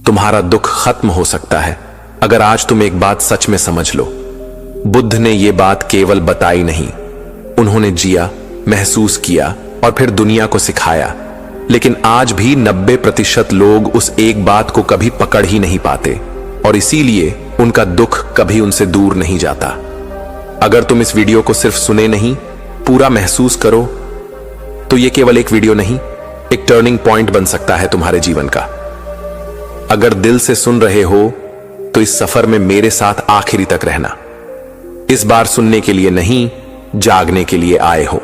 तुम्हारा दुख खत्म हो सकता है अगर आज तुम एक बात सच में समझ लो। बुद्ध ने यह बात केवल बताई नहीं, उन्होंने जिया, महसूस किया और फिर दुनिया को सिखाया। लेकिन आज भी 90% लोग उस एक बात को कभी पकड़ ही नहीं पाते और इसीलिए उनका दुख कभी उनसे दूर नहीं जाता। अगर तुम इस वीडियो को सिर्फ सुने नहीं, पूरा महसूस करो, तो यह केवल एक वीडियो नहीं, एक टर्निंग पॉइंट बन सकता है तुम्हारे जीवन का। अगर दिल से सुन रहे हो तो इस सफर में मेरे साथ आखिरी तक रहना। इस बार सुनने के लिए नहीं, जागने के लिए आए हो,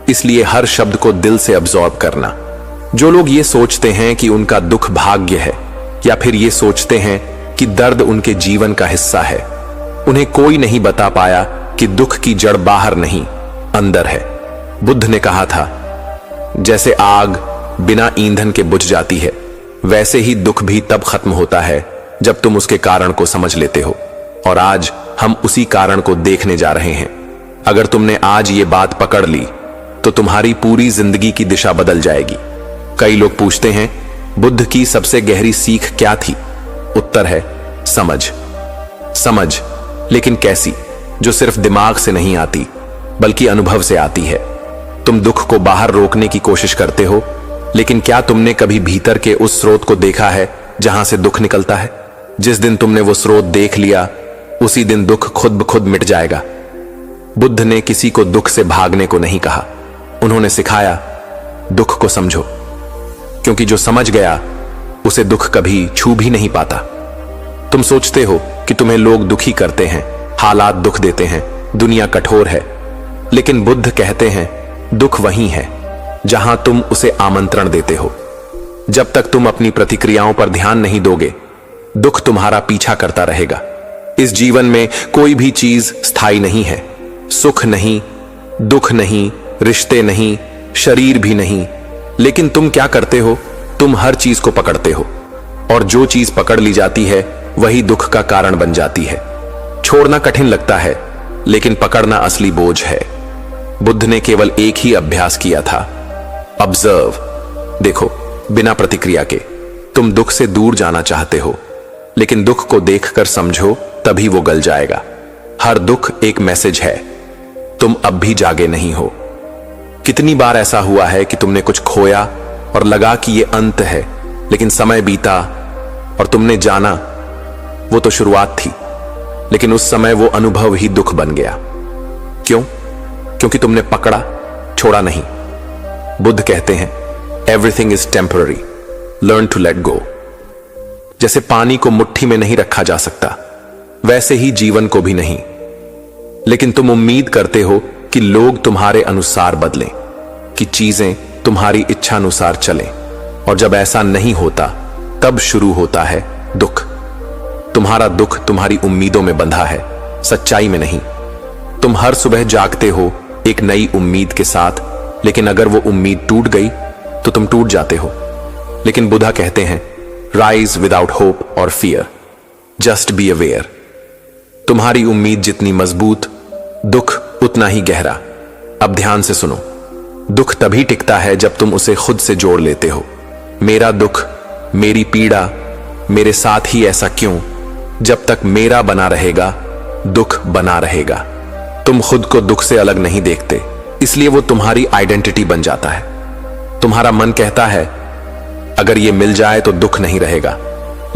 इसलिए हर शब्द को दिल से अब्सॉर्ब करना। जो लोग ये सोचते हैं कि उनका दुख भाग्य है या फिर ये सोचते हैं कि दर्द उनके जीवन का हिस्सा है, उन्हें कोई नहीं बता पाया कि दुख की जड़ बाहर नहीं, अंदर है। बुद्ध ने कहा था, जैसे आग बिना ईंधन के बुझ जाती है, वैसे ही दुख भी तब खत्म होता है जब तुम उसके कारण को समझ लेते हो। और आज हम उसी कारण को देखने जा रहे हैं। अगर तुमने आज ये बात पकड़ ली तो तुम्हारी पूरी जिंदगी की दिशा बदल जाएगी। कई लोग पूछते हैं, बुद्ध की सबसे गहरी सीख क्या थी? उत्तर है समझ। समझ, लेकिन कैसी? जो सिर्फ दिमाग से नहीं आती बल्कि अनुभव से आती है। तुम दुख को बाहर रोकने की कोशिश करते हो, लेकिन क्या तुमने कभी भीतर के उस स्रोत को देखा है जहां से दुख निकलता है? जिस दिन तुमने वो स्रोत देख लिया, उसी दिन दुख खुद ब खुद मिट जाएगा। बुद्ध ने किसी को दुख से भागने को नहीं कहा, उन्होंने सिखाया, दुख को समझो, क्योंकि जो समझ गया उसे दुख कभी छू भी नहीं पाता। तुम सोचते हो कि तुम्हें लोग दुखी करते हैं, हालात दुख देते हैं, दुनिया कठोर है, लेकिन बुद्ध कहते हैं दुख वहीं है जहां तुम उसे आमंत्रण देते हो। जब तक तुम अपनी प्रतिक्रियाओं पर ध्यान नहीं दोगे, दुख तुम्हारा पीछा करता रहेगा। इस जीवन में कोई भी चीज स्थायी नहीं है। सुख नहीं, दुख नहीं, रिश्ते नहीं, शरीर भी नहीं। लेकिन तुम क्या करते हो? तुम हर चीज को पकड़ते हो, और जो चीज पकड़ ली जाती है वही दुख का कारण बन जाती है। छोड़ना कठिन लगता है, लेकिन पकड़ना असली बोझ है। बुद्ध ने केवल एक ही अभ्यास किया था, ऑब्जर्व। देखो, बिना प्रतिक्रिया के। तुम दुख से दूर जाना चाहते हो, लेकिन दुख को देखकर समझो, तभी वो गल जाएगा। हर दुख एक मैसेज है, तुम अब भी जागे नहीं हो। कितनी बार ऐसा हुआ है कि तुमने कुछ खोया और लगा कि ये अंत है, लेकिन समय बीता और तुमने जाना वो तो शुरुआत थी, लेकिन उस समय वो अनुभव ही दुख बन गया। क्यों? क्योंकि तुमने पकड़ा, छोड़ा नहीं। बुद्ध कहते हैं, everything is temporary, learn to let go. जैसे पानी को मुट्ठी में नहीं रखा जा सकता, वैसे ही जीवन को भी नहीं। लेकिन तुम उम्मीद करते हो कि लोग तुम्हारे अनुसार बदलें, कि चीजें तुम्हारी इच्छा अनुसार चलें, और जब ऐसा नहीं होता तब शुरू होता है दुख। तुम्हारा दुख तुम्हारी उम्मीदों में बंधा है, सच्चाई में नहीं। तुम हर सुबह जागते हो एक नई उम्मीद के साथ, लेकिन अगर वो उम्मीद टूट गई तो तुम टूट जाते हो। लेकिन बुद्धा कहते हैं, राइज विदाउट होप और फियर, जस्ट बी अवेयर। तुम्हारी उम्मीद जितनी मजबूत, दुख उतना ही गहरा। अब ध्यान से सुनो, दुख तभी टिकता है जब तुम उसे खुद से जोड़ लेते हो। मेरा दुख, मेरी पीड़ा, मेरे साथ ही ऐसा क्यों? जब तक मेरा बना रहेगा, दुख बना रहेगा। तुम खुद को दुख से अलग नहीं देखते, इसलिए वो तुम्हारी आइडेंटिटी बन जाता है। तुम्हारा मन कहता है, अगर ये मिल जाए तो दुख नहीं रहेगा,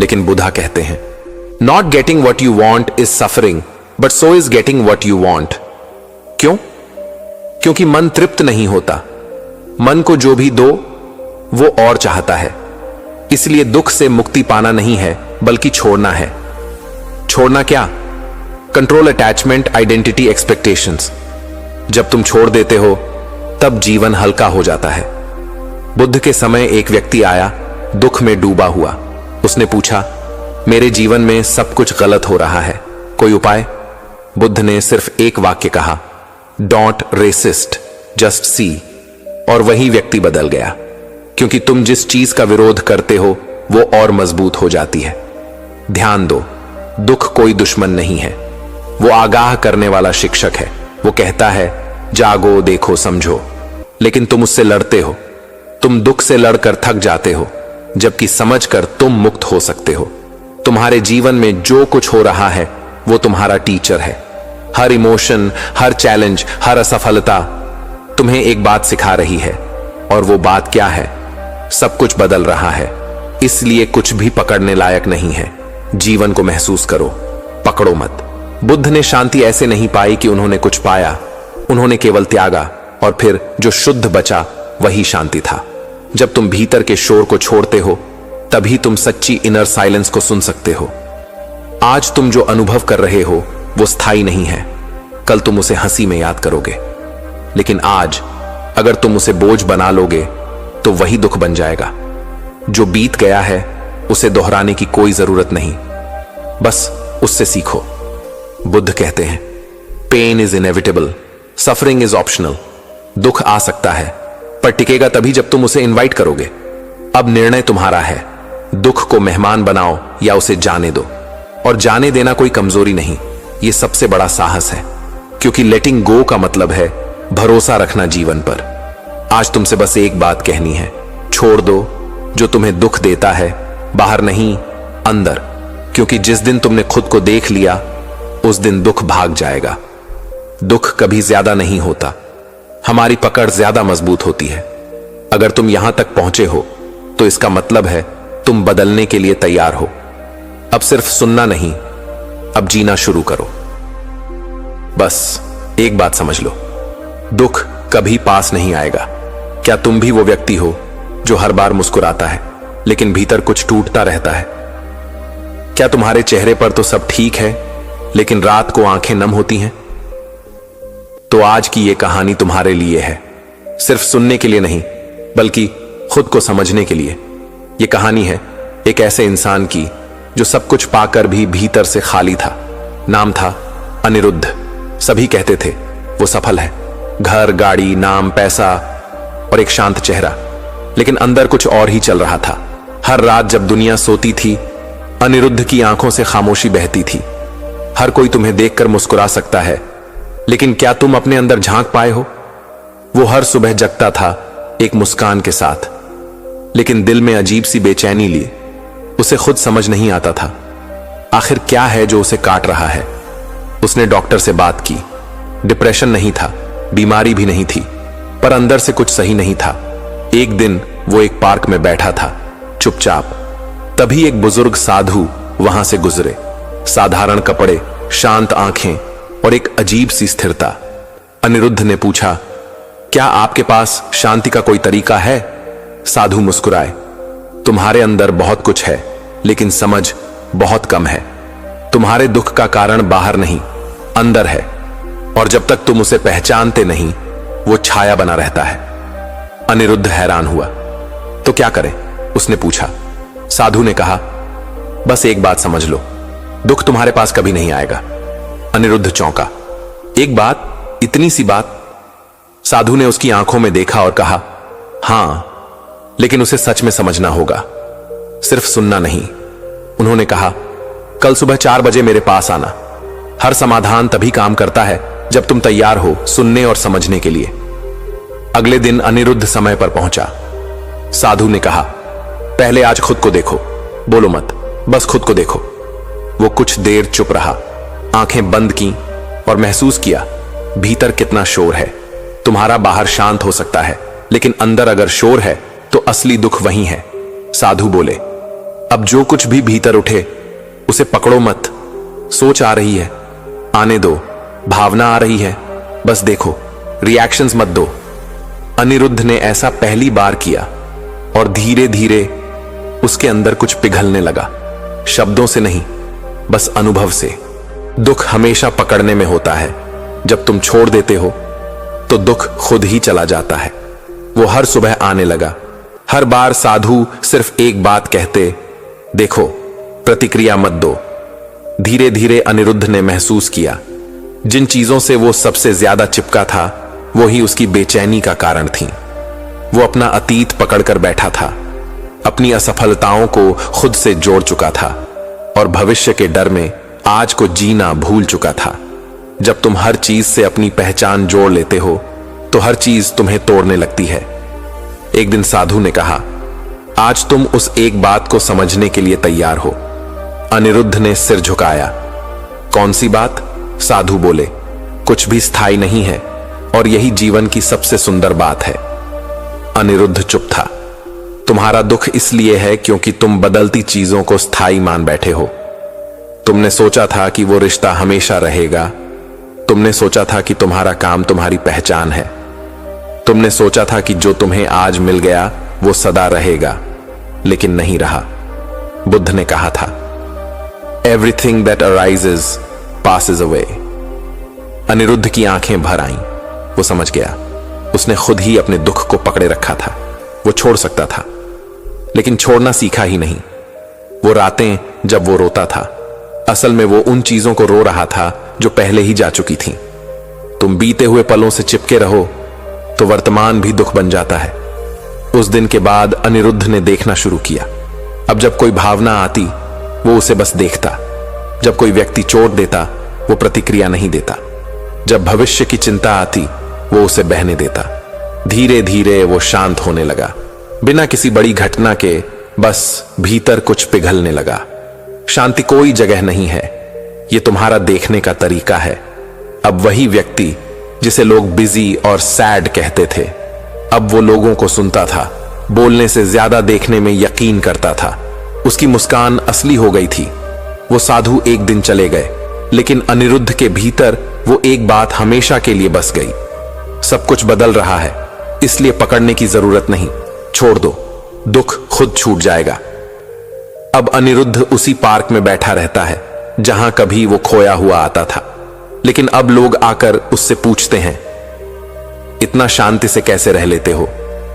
लेकिन बुद्धा कहते हैं, not getting what you want is suffering, but so is getting what you want. क्यों? क्योंकि मन तृप्त नहीं होता। मन को जो भी दो वो और चाहता है। इसलिए दुख से मुक्ति पाना नहीं है, बल्कि छोड़ना है। छोड़ना क्या? Control, attachment, identity, expectations. जब तुम छोड़ देते हो तब जीवन हल्का हो जाता है। बुद्ध के समय एक व्यक्ति आया, दुख में डूबा हुआ। उसने पूछा, मेरे जीवन में सब कुछ गलत हो रहा है, कोई उपाय? बुद्ध ने सिर्फ एक वाक्य कहा, डोंट रेसिस्ट, जस्ट सी। और वही व्यक्ति बदल गया, क्योंकि तुम जिस चीज का विरोध करते हो वो और मजबूत हो जाती है। ध्यान दो, दुख कोई दुश्मन नहीं है, वो आगाह करने वाला शिक्षक है। वो कहता है, जागो, देखो, समझो। लेकिन तुम उससे लड़ते हो। तुम दुख से लड़कर थक जाते हो, जबकि समझकर तुम मुक्त हो सकते हो। तुम्हारे जीवन में जो कुछ हो रहा है वो तुम्हारा टीचर है। हर इमोशन, हर चैलेंज, हर असफलता तुम्हें एक बात सिखा रही है। और वो बात क्या है? सब कुछ बदल रहा है, इसलिए कुछ भी पकड़ने लायक नहीं है। जीवन को महसूस करो, पकड़ो मत। बुद्ध ने शांति ऐसे नहीं पाई कि उन्होंने कुछ पाया, उन्होंने केवल त्यागा, और फिर जो शुद्ध बचा वही शांति था। जब तुम भीतर के शोर को छोड़ते हो तभी तुम सच्ची इनर साइलेंस को सुन सकते हो। आज तुम जो अनुभव कर रहे हो वो स्थायी नहीं है, कल तुम उसे हंसी में याद करोगे। लेकिन आज अगर तुम उसे बोझ बना लोगे तो वही दुख बन जाएगा। जो बीत गया है उसे दोहराने की कोई जरूरत नहीं, बस उससे सीखो। बुद्ध कहते हैं, pain is inevitable, suffering is optional. दुख आ सकता है पर टिकेगा तभी जब तुम उसे इनवाइट करोगे। अब निर्णय तुम्हारा है, दुख को मेहमान बनाओ या उसे जाने दो। और जाने देना कोई कमजोरी नहीं, यह सबसे बड़ा साहस है, क्योंकि लेटिंग गो का मतलब है भरोसा रखना जीवन पर। आज तुमसे बस एक बात कहनी है, छोड़ दो जो तुम्हें दुख देता है, बाहर नहीं अंदर। क्योंकि जिस दिन तुमने खुद को देख लिया उस दिन दुख भाग जाएगा। दुख कभी ज्यादा नहीं होता, हमारी पकड़ ज्यादा मजबूत होती है। अगर तुम यहां तक पहुंचे हो तो इसका मतलब है तुम बदलने के लिए तैयार हो। अब सिर्फ सुनना नहीं, अब जीना शुरू करो। बस एक बात समझ लो, दुख कभी पास नहीं आएगा। क्या तुम भी वो व्यक्ति हो जो हर बार मुस्कुराता है लेकिन भीतर कुछ टूटता रहता है? क्या तुम्हारे चेहरे पर तो सब ठीक है लेकिन रात को आंखें नम होती हैं? तो आज की यह कहानी तुम्हारे लिए है, सिर्फ सुनने के लिए नहीं बल्कि खुद को समझने के लिए। यह कहानी है एक ऐसे इंसान की जो सब कुछ पाकर भी भीतर से खाली था। नाम था अनिरुद्ध। सभी कहते थे वो सफल है, घर, गाड़ी, नाम, पैसा और एक शांत चेहरा। लेकिन अंदर कुछ और ही चल रहा था। हर रात जब दुनिया सोती थी अनिरुद्ध की आंखों से खामोशी बहती थी। हर कोई तुम्हें देखकर मुस्कुरा सकता है, लेकिन क्या तुम अपने अंदर झांक पाए हो? वो हर सुबह जगता था एक मुस्कान के साथ, लेकिन दिल में अजीब सी बेचैनी लिए। उसे खुद समझ नहीं आता था आखिर क्या है जो उसे काट रहा है। उसने डॉक्टर से बात की। डिप्रेशन नहीं था, बीमारी भी नहीं थी, पर अंदर से कुछ सही नहीं था। एक दिन वो एक पार्क में बैठा था चुपचाप। तभी एक बुजुर्ग साधु वहां से गुजरे। साधारण कपड़े, शांत आंखें और एक अजीब सी स्थिरता। अनिरुद्ध ने पूछा, क्या आपके पास शांति का कोई तरीका है? साधु मुस्कुराए, तुम्हारे अंदर बहुत कुछ है लेकिन समझ बहुत कम है। तुम्हारे दुख का कारण बाहर नहीं अंदर है, और जब तक तुम उसे पहचानते नहीं वो छाया बना रहता है। अनिरुद्ध हैरान हुआ, तो क्या करें? उसने पूछा। साधु ने कहा, बस एक बात समझ लो, दुख तुम्हारे पास कभी नहीं आएगा। अनिरुद्ध चौंका, एक बात, इतनी सी बात? साधु ने उसकी आंखों में देखा और कहा, हां, लेकिन उसे सच में समझना होगा, सिर्फ सुनना नहीं। उन्होंने कहा, कल सुबह 4 बजे मेरे पास आना। हर समाधान तभी काम करता है जब तुम तैयार हो सुनने और समझने के लिए। अगले दिन अनिरुद्ध समय पर पहुंचा। साधु ने कहा, पहले आज खुद को देखो, बोलो मत, बस खुद को देखो। वो कुछ देर चुप रहा, आंखें बंद की और महसूस किया भीतर कितना शोर है। तुम्हारा बाहर शांत हो सकता है, लेकिन अंदर अगर शोर है तो असली दुख वही है। साधु बोले, अब जो कुछ भी भीतर उठे उसे पकड़ो मत। सोच आ रही है, आने दो। भावना आ रही है, बस देखो, रिएक्शंस मत दो। अनिरुद्ध ने ऐसा पहली बार किया और धीरे धीरे उसके अंदर कुछ पिघलने लगा। शब्दों से नहीं, बस अनुभव से। दुख हमेशा पकड़ने में होता है, जब तुम छोड़ देते हो तो दुख खुद ही चला जाता है। वो हर सुबह आने लगा। हर बार साधु सिर्फ एक बात कहते, देखो, प्रतिक्रिया मत दो। धीरे धीरे अनिरुद्ध ने महसूस किया जिन चीजों से वो सबसे ज्यादा चिपका था वो ही उसकी बेचैनी का कारण थी। वो अपना अतीत पकड़कर बैठा था, अपनी असफलताओं को खुद से जोड़ चुका था और भविष्य के डर में आज को जीना भूल चुका था। जब तुम हर चीज से अपनी पहचान जोड़ लेते हो तो हर चीज तुम्हें तोड़ने लगती है। एक दिन साधु ने कहा, आज तुम उस एक बात को समझने के लिए तैयार हो। अनिरुद्ध ने सिर झुकाया। कौन सी बात? साधु बोले। कुछ भी स्थायी नहीं है और यही जीवन की सबसे सुंदर बात है। अनिरुद्ध चुप था। तुम्हारा दुख इसलिए है क्योंकि तुम बदलती चीजों को स्थायी मान बैठे हो। तुमने सोचा था कि वो रिश्ता हमेशा रहेगा। तुमने सोचा था कि तुम्हारा काम तुम्हारी पहचान है। तुमने सोचा था कि जो तुम्हें आज मिल गया वो सदा रहेगा, लेकिन नहीं रहा। बुद्ध ने कहा था, everything that arises passes away. Anirudh की आंखें भर आईं। वो समझ गया, उसने खुद ही अपने दुख को पकड़े रखा था। वो छोड़ सकता था, लेकिन छोड़ना सीखा ही नहीं। वो रातें जब वो रोता था, असल में वो उन चीजों को रो रहा था जो पहले ही जा चुकी थीं। तुम बीते हुए पलों से चिपके रहो तो वर्तमान भी दुख बन जाता है। उस दिन के बाद अनिरुद्ध ने देखना शुरू किया। अब जब कोई भावना आती वो उसे बस देखता। जब कोई व्यक्ति चोट देता वो प्रतिक्रिया नहीं देता। जब भविष्य की चिंता आती वो उसे बहने देता। धीरे धीरे वो शांत होने लगा, बिना किसी बड़ी घटना के। बस भीतर कुछ पिघलने लगा। शांति कोई जगह नहीं है, ये तुम्हारा देखने का तरीका है। अब वही व्यक्ति जिसे लोग बिजी और सैड कहते थे, अब वो लोगों को सुनता था, बोलने से ज्यादा देखने में यकीन करता था। उसकी मुस्कान असली हो गई थी। वो साधु एक दिन चले गए, लेकिन अनिरुद्ध के भीतर वो एक बात हमेशा के लिए बस गई। सब कुछ बदल रहा है, इसलिए पकड़ने की जरूरत नहीं। छोड़ दो, दुख खुद छूट जाएगा। अब अनिरुद्ध उसी पार्क में बैठा रहता है जहां कभी वो खोया हुआ आता था, लेकिन अब लोग आकर उससे पूछते हैं, इतना शांति से कैसे रह लेते हो?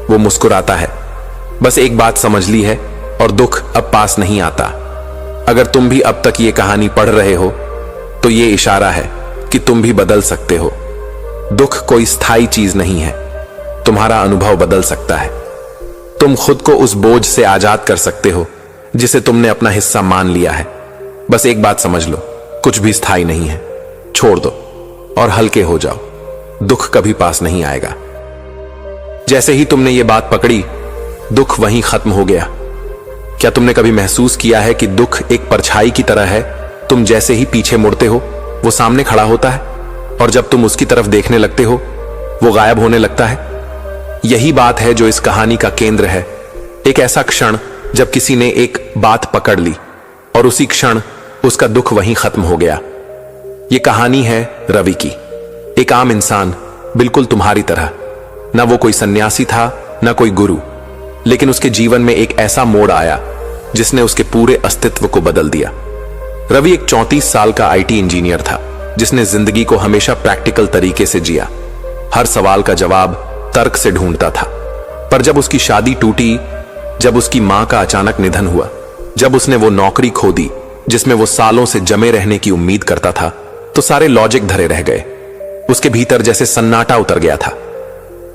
वो मुस्कुराता है, बस एक बात समझ ली है और दुख अब पास नहीं आता। अगर तुम भी अब तक ये कहानी पढ़ रहे हो तो ये इशारा है कि तुम भी बदल सकते हो। दुख कोई स्थायी चीज नहीं है, तुम्हारा अनुभव बदल सकता है। तुम खुद को उस बोझ से आजाद कर सकते हो जिसे तुमने अपना हिस्सा मान लिया है। बस एक बात समझ लो, कुछ भी स्थायी नहीं है। छोड़ दो और हल्के हो जाओ, दुख कभी पास नहीं आएगा। जैसे ही तुमने ये बात पकड़ी, दुख वहीं खत्म हो गया। क्या तुमने कभी महसूस किया है कि दुख एक परछाई की तरह है? तुम जैसे ही पीछे मुड़ते हो वो सामने खड़ा होता है, और जब तुम उसकी तरफ देखने लगते हो वो गायब होने लगता है। यही बात है जो इस कहानी का केंद्र है। एक ऐसा क्षण जब किसी ने एक बात पकड़ ली और उसी क्षण उसका दुख वहीं खत्म हो गया। यह कहानी है रवि की। एक आम इंसान, बिल्कुल तुम्हारी तरह। ना वो कोई सन्यासी था, ना कोई गुरु, लेकिन उसके जीवन में एक ऐसा मोड़ आया जिसने उसके पूरे अस्तित्व को बदल दिया। रवि एक 34 साल का आईटी इंजीनियर था जिसने जिंदगी को हमेशा प्रैक्टिकल तरीके से जिया। हर सवाल का जवाब तर्क से ढूंढता था। पर जब उसकी शादी टूटी, जब उसकी मां का अचानक निधन हुआ, जब उसने वो नौकरी खो दी जिसमें वो सालों से जमे रहने की उम्मीद करता था, तो सारे लॉजिक धरे रह गए। उसके भीतर जैसे सन्नाटा उतर गया था।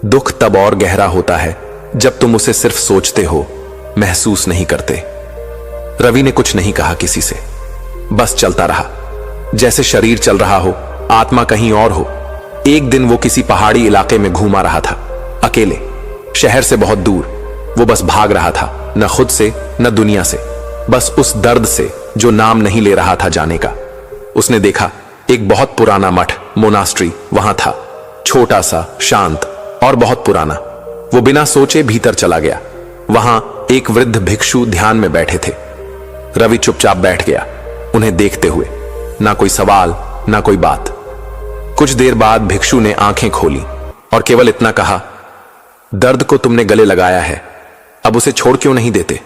दुख तब और गहरा होता है जब तुम उसे सिर्फ सोचते हो, महसूस नहीं करते। रवि ने कुछ नहीं कहा किसी से, बस चलता रहा। जैसे शरीर चल रहा हो, आत्मा कहीं और हो। एक दिन वो किसी पहाड़ी इलाके में घूमा रहा था, अकेले, शहर से बहुत दूर। वो बस भाग रहा था, न खुद से न दुनिया से, बस उस दर्द से जो नाम नहीं ले रहा था जाने का। उसने देखा एक बहुत पुराना मठ, मोनास्ट्री वहां था, छोटा सा, शांत और बहुत पुराना। वो बिना सोचे भीतर चला गया। वहां एक वृद्ध भिक्षु ध्यान में बैठे थे। रवि चुपचाप बैठ गया, उन्हें देखते हुए। ना कोई सवाल, ना कोई बात। कुछ देर बाद भिक्षु ने आंखें खोली और केवल इतना कहा, दर्द को तुमने गले लगाया है, अब उसे छोड़ क्यों नहीं देते?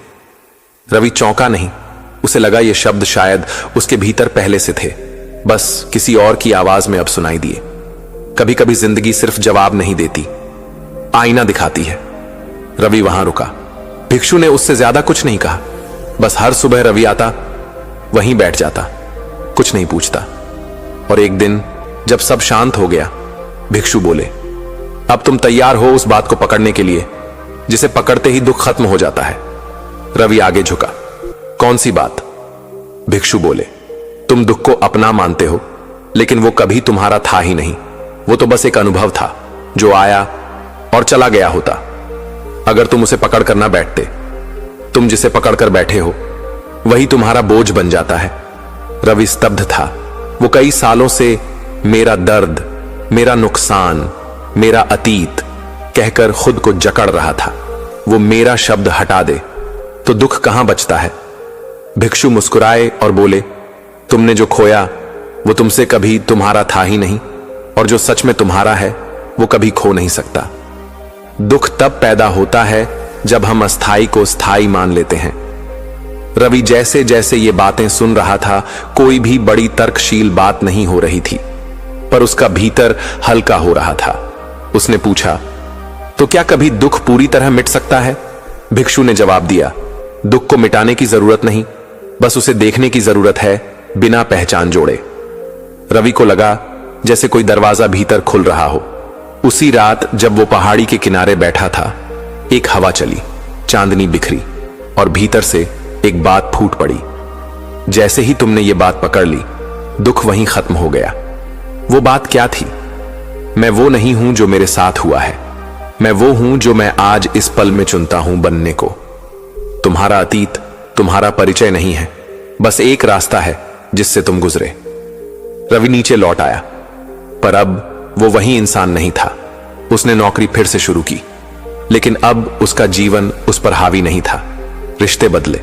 रवि चौंका नहीं। उसे लगा ये शब्द शायद उसके भीतर पहले से थे, बस किसी और की आवाज में अब सुनाई दिए। कभी कभी जिंदगी सिर्फ जवाब नहीं देती, आईना दिखाती है। रवि वहां रुका। भिक्षु ने उससे ज्यादा कुछ नहीं कहा, बस हर सुबह रवि आता, वहीं बैठ जाता, कुछ नहीं पूछता। और एक दिन जब सब शांत हो गया, भिक्षु बोले, अब तुम तैयार हो उस बात को पकड़ने के लिए जिसे पकड़ते ही दुख खत्म हो जाता है? रवि आगे झुका। कौन सी बात? भिक्षु बोले, तुम दुख को अपना मानते हो, लेकिन वो कभी तुम्हारा था ही नहीं। वो तो बस एक अनुभव था जो आया और चला गया होता। अगर तुम उसे पकड़ कर ना बैठते तुम जिसे पकड़कर बैठे हो वही तुम्हारा बोझ बन जाता है। रवि स्तब्ध था। वो कई सालों से मेरा दर्द, मेरा नुकसान, मेरा अतीत कहकर खुद को जकड़ रहा था। वो मेरा शब्द हटा दे तो दुख कहां बचता है। भिक्षु मुस्कुराए और बोले, तुमने जो खोया वो तुमसे कभी तुम्हारा था ही नहीं, और जो सच में तुम्हारा है वो कभी खो नहीं सकता। दुख तब पैदा होता है जब हम अस्थाई को स्थायी मान लेते हैं। रवि जैसे जैसे ये बातें सुन रहा था, कोई भी बड़ी तर्कशील बात नहीं हो रही थी, पर उसका भीतर हल्का हो रहा था। उसने पूछा, तो क्या कभी दुख पूरी तरह मिट सकता है? भिक्षु ने जवाब दिया, दुख को मिटाने की जरूरत नहीं, बस उसे देखने की जरूरत है, बिना पहचान जोड़े। रवि को लगा जैसे कोई दरवाजा भीतर खुल रहा हो। उसी रात जब वो पहाड़ी के किनारे बैठा था, एक हवा चली, चांदनी बिखरी और भीतर से एक बात फूट पड़ी। जैसे ही तुमने ये बात पकड़ ली, दुख वहीं खत्म हो गया। वो बात क्या थी? मैं वो नहीं हूं जो मेरे साथ हुआ है, मैं वो हूं जो मैं आज इस पल में चुनता हूं बनने को। तुम्हारा अतीत तुम्हारा परिचय नहीं है, बस एक रास्ता है जिससे तुम गुजरे। रवि नीचे लौट आया, पर अब वो वही इंसान नहीं था। उसने नौकरी फिर से शुरू की, लेकिन अब उसका जीवन उस पर हावी नहीं था। रिश्ते बदले,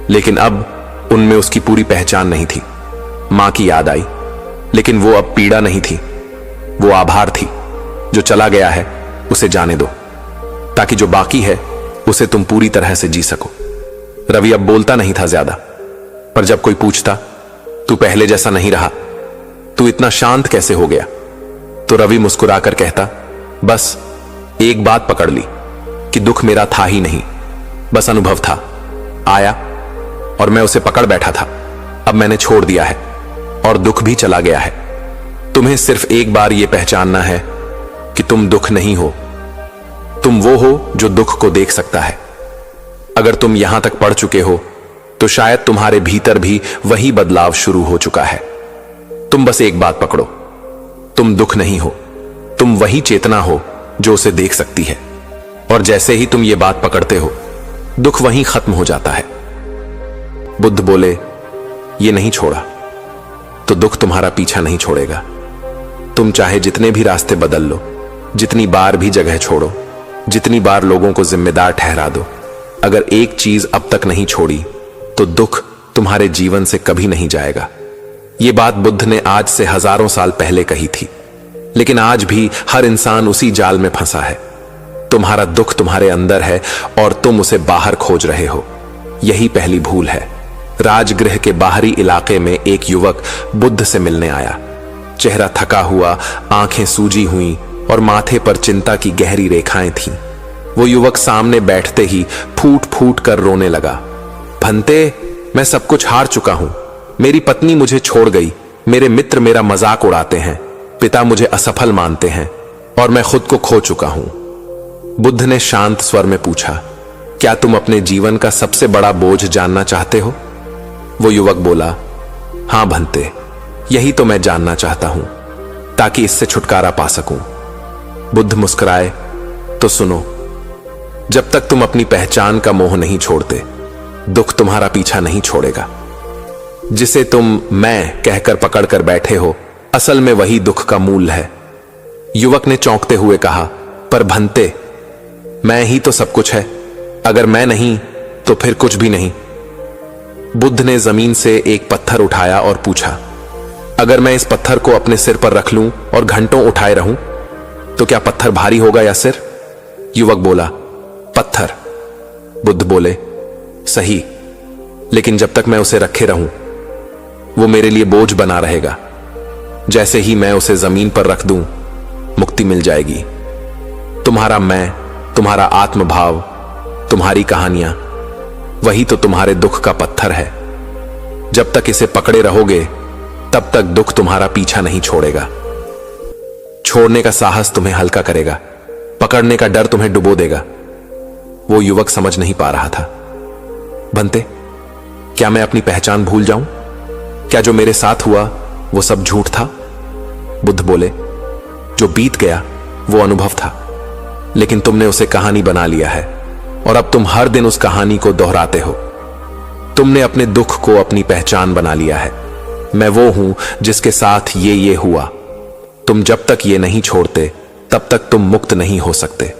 लेकिन अब उनमें उसकी पूरी पहचान नहीं थी। मां की याद आई, लेकिन वो अब पीड़ा नहीं थी, वो आभार थी। जो चला गया है उसे जाने दो, ताकि जो बाकी है उसे तुम पूरी तरह से जी सको। रवि अब बोलता नहीं था ज्यादा, पर जब कोई पूछता, तू पहले जैसा नहीं रहा, तू इतना शांत कैसे हो गया, तो रवि मुस्कुराकर कहता, बस एक बात पकड़ ली कि दुख मेरा था ही नहीं, बस अनुभव था। आया और मैं उसे पकड़ बैठा था। अब मैंने छोड़ दिया है और दुख भी चला गया है। तुम्हें सिर्फ एक बार यह पहचानना है कि तुम दुख नहीं हो, तुम वो हो जो दुख को देख सकता है। अगर तुम यहां तक पढ़ चुके हो तो शायद तुम्हारे भीतर भी वही बदलाव शुरू हो चुका है। तुम बस एक बात पकड़ो, तुम दुख नहीं हो, तुम वही चेतना हो जो उसे देख सकती है। और जैसे ही तुम ये बात पकड़ते हो, दुख वहीं खत्म हो जाता है। बुद्ध बोले, ये नहीं छोड़ा तो दुख तुम्हारा पीछा नहीं छोड़ेगा। तुम चाहे जितने भी रास्ते बदल लो, जितनी बार भी जगह छोड़ो, जितनी बार लोगों को जिम्मेदार ठहरा दो, अगर एक चीज अब तक नहीं छोड़ी तो दुख तुम्हारे जीवन से कभी नहीं जाएगा। ये बात बुद्ध ने आज से हजारों साल पहले कही थी, लेकिन आज भी हर इंसान उसी जाल में फंसा है। तुम्हारा दुख तुम्हारे अंदर है और तुम उसे बाहर खोज रहे हो। यही पहली भूल है। राजगृह के बाहरी इलाके में एक युवक बुद्ध से मिलने आया। चेहरा थका हुआ, आंखें सूजी हुई और माथे पर चिंता की गहरी रेखाएं थीं। वो युवक सामने बैठते ही फूट फूट कर रोने लगा। भंते, मैं सब कुछ हार चुका हूं। मेरी पत्नी मुझे छोड़ गई, मेरे मित्र मेरा मजाक उड़ाते हैं, पिता मुझे असफल मानते हैं और मैं खुद को खो चुका हूं। बुद्ध ने शांत स्वर में पूछा, क्या तुम अपने जीवन का सबसे बड़ा बोझ जानना चाहते हो? वो युवक बोला, हां भंते, यही तो मैं जानना चाहता हूं, ताकि इससे छुटकारा पा सकूं। बुद्ध मुस्कुराए, तो सुनो, जब तक तुम अपनी पहचान का मोह नहीं छोड़ते, दुख तुम्हारा पीछा नहीं छोड़ेगा। जिसे तुम मैं कहकर पकड़कर बैठे हो, असल में वही दुख का मूल है। युवक ने चौंकते हुए कहा, पर भंते, मैं ही तो सब कुछ है। अगर मैं नहीं तो फिर कुछ भी नहीं। बुद्ध ने जमीन से एक पत्थर उठाया और पूछा, अगर मैं इस पत्थर को अपने सिर पर रख लूं और घंटों उठाए रहूं, तो क्या पत्थर भारी होगा या सिर? युवक बोला, पत्थर। बुद्ध बोले, सही, लेकिन जब तक मैं उसे रखे रहूं, वो मेरे लिए बोझ बना रहेगा। जैसे ही मैं उसे जमीन पर रख दूं, मुक्ति मिल जाएगी। तुम्हारा मैं, तुम्हारा आत्मभाव, तुम्हारी कहानियां, वही तो तुम्हारे दुख का पत्थर है। जब तक इसे पकड़े रहोगे, तब तक दुख तुम्हारा पीछा नहीं छोड़ेगा। छोड़ने का साहस तुम्हें हल्का करेगा, पकड़ने का डर तुम्हें डुबो देगा। वो युवक समझ नहीं पा रहा था। भंते, क्या मैं अपनी पहचान भूल जाऊं? क्या जो मेरे साथ हुआ वो सब झूठ था? बुद्ध बोले, जो बीत गया वो अनुभव था, लेकिन तुमने उसे कहानी बना लिया है। और अब तुम हर दिन उस कहानी को दोहराते हो। तुमने अपने दुख को अपनी पहचान बना लिया है। मैं वो हूं जिसके साथ ये हुआ। तुम जब तक ये नहीं छोड़ते तब तक तुम मुक्त नहीं हो सकते।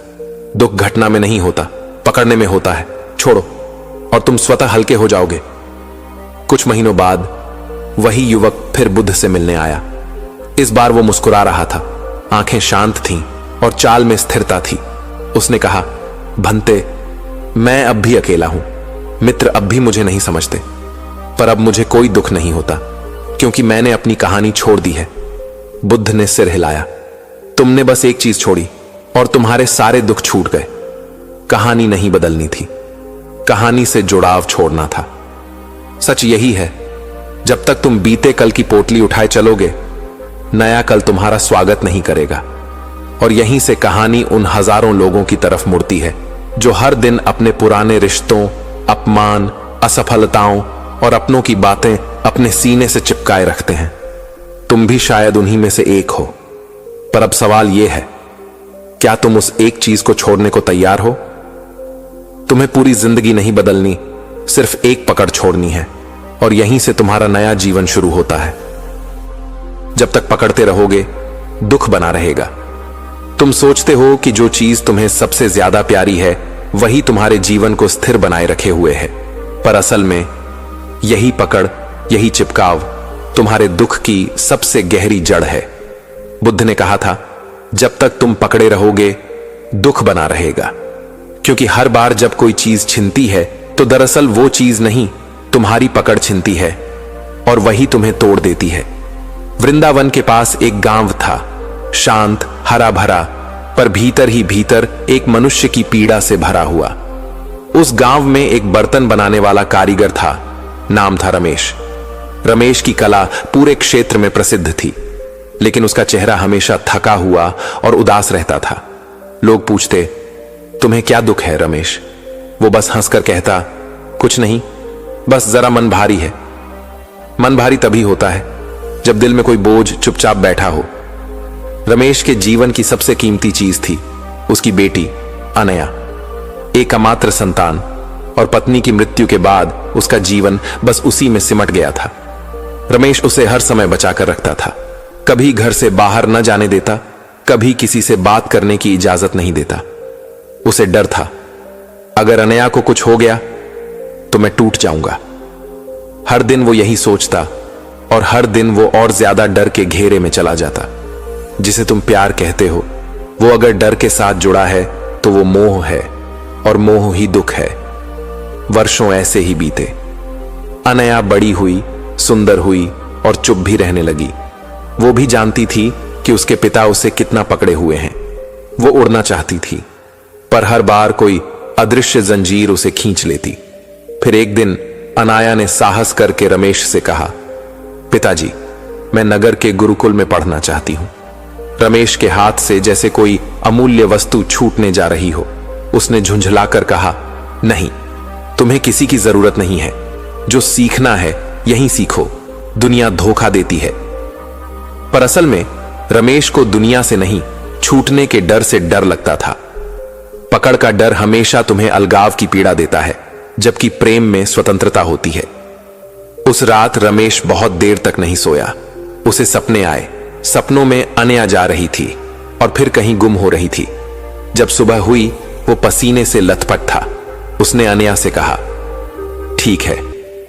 दुख घटना में नहीं होता, पकड़ने में होता है। छोड़ो और तुम स्वतः हल्के हो जाओगे। कुछ महीनों बाद वही युवक फिर बुद्ध से मिलने आया। इस बार वो मुस्कुरा रहा था, आंखें शांत थीं और चाल में स्थिरता थी। उसने कहा, भंते, मैं अब भी अकेला हूं। मित्र अब भी मुझे नहीं समझते, पर अब मुझे कोई दुख नहीं होता क्योंकि मैंने अपनी कहानी छोड़ दी है। बुद्ध ने सिर हिलाया। तुमने बस एक चीज छोड़ी और तुम्हारे सारे दुख छूट गए। कहानी नहीं बदलनी थी, कहानी से जुड़ाव छोड़ना था। सच यही है, जब तक तुम बीते कल की पोटली उठाए चलोगे, नया कल तुम्हारा स्वागत नहीं करेगा। और यहीं से कहानी उन हजारों लोगों की तरफ मुड़ती है जो हर दिन अपने पुराने रिश्तों, अपमान, असफलताओं और अपनों की बातें अपने सीने से चिपकाए रखते हैं। तुम भी शायद उन्हीं में से एक हो। पर अब सवाल यह है, क्या तुम उस एक चीज को छोड़ने को तैयार हो? तुम्हें पूरी जिंदगी नहीं बदलनी, सिर्फ एक पकड़ छोड़नी है और यहीं से तुम्हारा नया जीवन शुरू होता है। जब तक पकड़ते रहोगे, दुख बना रहेगा। तुम सोचते हो कि जो चीज तुम्हें सबसे ज्यादा प्यारी है वही तुम्हारे जीवन को स्थिर बनाए रखे हुए है, पर असल में यही पकड़, यही चिपकाव तुम्हारे दुख की सबसे गहरी जड़ है। बुद्ध ने कहा था, जब तक तुम पकड़े रहोगे, दुख बना रहेगा। क्योंकि हर बार जब कोई चीज छिनती है तो दरअसल वो चीज नहीं, तुम्हारी पकड़ छिनती है और वही तुम्हें तोड़ देती है। वृंदावन के पास एक गांव था, शांत, हरा भरा, पर भीतर ही भीतर एक मनुष्य की पीड़ा से भरा हुआ। उस गांव में एक बर्तन बनाने वाला कारीगर था, नाम था रमेश। रमेश की कला पूरे क्षेत्र में प्रसिद्ध थी, लेकिन उसका चेहरा हमेशा थका हुआ और उदास रहता था। लोग पूछते, तुम्हें क्या दुख है रमेश? वो बस हंसकर कहता, कुछ नहीं, बस जरा मन भारी है। मन भारी तभी होता है जब दिल में कोई बोझ चुपचाप बैठा हो। रमेश के जीवन की सबसे कीमती चीज थी उसकी बेटी अनया, एक अमात्र संतान, और पत्नी की मृत्यु के बाद उसका जीवन बस उसी में सिमट गया था। रमेश उसे हर समय बचाकर रखता था, कभी घर से बाहर न जाने देता, कभी किसी से बात करने की इजाजत नहीं देता। उसे डर था, अगर अनया को कुछ हो गया तो मैं टूट जाऊंगा। हर दिन वो यही सोचता और हर दिन वो और ज्यादा डर के घेरे में चला जाता। जिसे तुम प्यार कहते हो, वो अगर डर के साथ जुड़ा है तो वो मोह है, और मोह ही दुख है। वर्षों ऐसे ही बीते। अनया बड़ी हुई, सुंदर हुई और चुप भी रहने लगी। वो भी जानती थी कि उसके पिता उसे कितना पकड़े हुए हैं। वो उड़ना चाहती थी, पर हर बार कोई अदृश्य जंजीर उसे खींच लेती। फिर एक दिन अनाया ने साहस करके रमेश से कहा, पिताजी, मैं नगर के गुरुकुल में पढ़ना चाहती हूं। रमेश के हाथ से जैसे कोई अमूल्य वस्तु छूटने जा रही हो। उसने झुंझलाकर कहा, नहीं, तुम्हें किसी की जरूरत नहीं है। जो सीखना है यहीं सीखो, दुनिया धोखा देती है। पर असल में रमेश को दुनिया से नहीं, छूटने के डर से डर लगता था। पकड़ का डर हमेशा तुम्हें अलगाव की पीड़ा देता है, जबकि प्रेम में स्वतंत्रता होती है। उस रात रमेश बहुत देर तक नहीं सोया। उसे सपने आए। सपनों में अनया जा रही थी और फिर कहीं गुम हो रही थी। जब सुबह हुई, वो पसीने से लथपथ था। उसने अनया से कहा, ठीक है,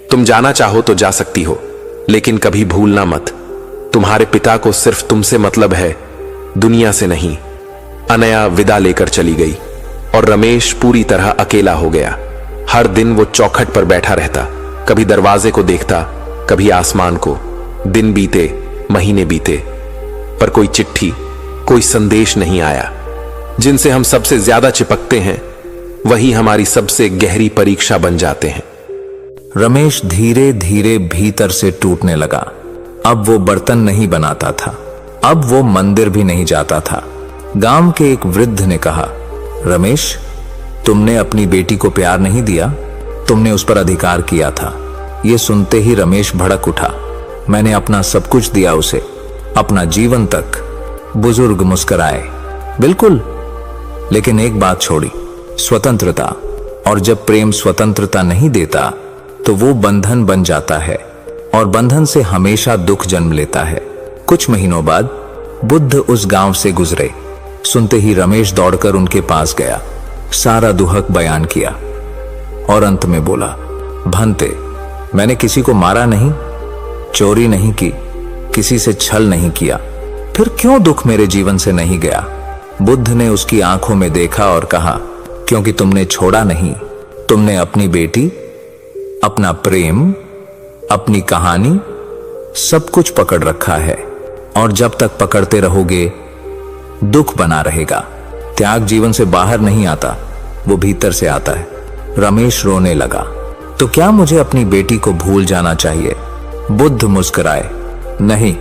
तुम जाना चाहो तो जा सकती हो, लेकिन कभी भूलना मत, तुम्हारे पिता को सिर्फ तुमसे मतलब है, दुनिया से नहीं। अनया विदा लेकर चली गई और रमेश पूरी तरह अकेला हो गया। हर दिन वो चौखट पर बैठा रहता, कभी दरवाजे को देखता, कभी आसमान को। दिन बीते, महीने बीते, पर कोई चिट्ठी, कोई संदेश नहीं आया। जिनसे हम सबसे ज्यादा चिपकते हैं वही हमारी सबसे गहरी परीक्षा बन जाते हैं। रमेश धीरे धीरे भीतर से टूटने लगा। अब वो बर्तन नहीं बनाता था, अब वो मंदिर भी नहीं जाता था। गांव के एक वृद्ध ने कहा, रमेश, तुमने अपनी बेटी को प्यार नहीं दिया, तुमने उस पर अधिकार किया था। ये सुनते ही रमेश भड़क उठा। मैंने अपना सब कुछ दिया उसे, अपना जीवन तक। बुजुर्ग मुस्कुराए। बिल्कुल, लेकिन एक बात छोड़ी, स्वतंत्रता। और जब प्रेम स्वतंत्रता नहीं देता तो वो बंधन बन जाता है और बंधन से हमेशा दुख जन्म लेता है। कुछ महीनों बाद बुद्ध उस गांव से गुजरे। सुनते ही रमेश दौड़कर उनके पास गया, सारा दुहक बयान किया और अंत में बोला, भंते, मैंने किसी को मारा नहीं, चोरी नहीं की, किसी से छल नहीं किया, फिर क्यों दुख मेरे जीवन से नहीं गया? बुद्ध ने उसकी आंखों में देखा और कहा, क्योंकि तुमने छोड़ा नहीं। तुमने अपनी बेटी, अपना प्रेम, अपनी कहानी, सब कुछ पकड़ रखा है और जब तक पकड़ते रहोगे दुख बना रहेगा। त्याग जीवन से बाहर नहीं आता, वो भीतर से आता है। रमेश रोने लगा। तो क्या मुझे अपनी बेटी को भूल जाना चाहिए? बुद्ध मुस्कुराए, नहीं,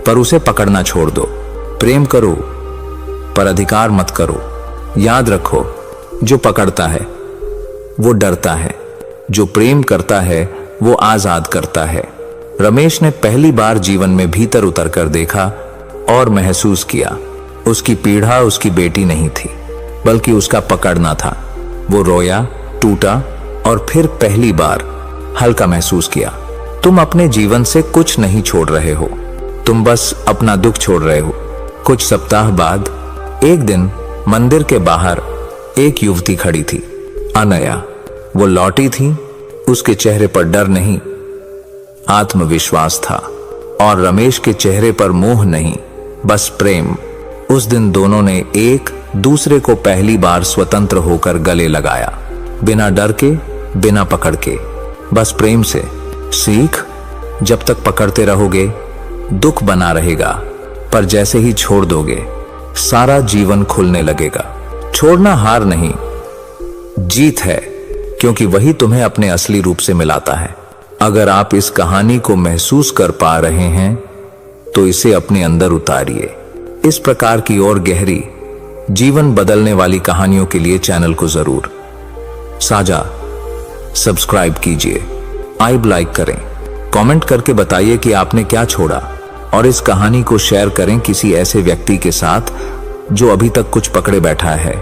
पर उसे पकड़ना छोड़ दो। प्रेम करो पर अधिकार मत करो। याद रखो, जो पकड़ता है वो डरता है, जो प्रेम करता है वो आजाद करता है। रमेश ने पहली बार जीवन में भीतर उतरकर देखा और महसूस किया, उसकी पीड़ा उसकी बेटी नहीं थी, बल्कि उसका पकड़ना था। वो रोया, टूटा और फिर पहली बार हल्का महसूस किया। तुम अपने जीवन से कुछ नहीं छोड़ रहे हो, तुम बस अपना दुख छोड़ रहे हो। कुछ सप्ताह बाद एक दिन मंदिर के बाहर एक युवती खड़ी थी, अनया। वो लौटी थी, उसके चेहरे पर डर नहीं, आत्मविश्वास था और रमेश के चेहरे पर मोह नहीं, बस प्रेम। उस दिन दोनों ने एक दूसरे को पहली बार स्वतंत्र होकर गले लगाया, बिना डर के, बिना पकड़ के, बस प्रेम से। सीख, जब तक पकड़ते रहोगे दुख बना रहेगा, पर जैसे ही छोड़ दोगे सारा जीवन खुलने लगेगा। छोड़ना हार नहीं, जीत है, क्योंकि वही तुम्हें अपने असली रूप से मिलाता है। अगर आप इस कहानी को महसूस कर पा रहे हैं तो इसे अपने अंदर उतारिए। इस प्रकार की और गहरी, जीवन बदलने वाली कहानियों के लिए चैनल को जरूर साझा, सब्सक्राइब कीजिए, आइब लाइक करें, कमेंट करके बताइए कि आपने क्या छोड़ा और इस कहानी को शेयर करें किसी ऐसे व्यक्ति के साथ जो अभी तक कुछ पकड़े बैठा है।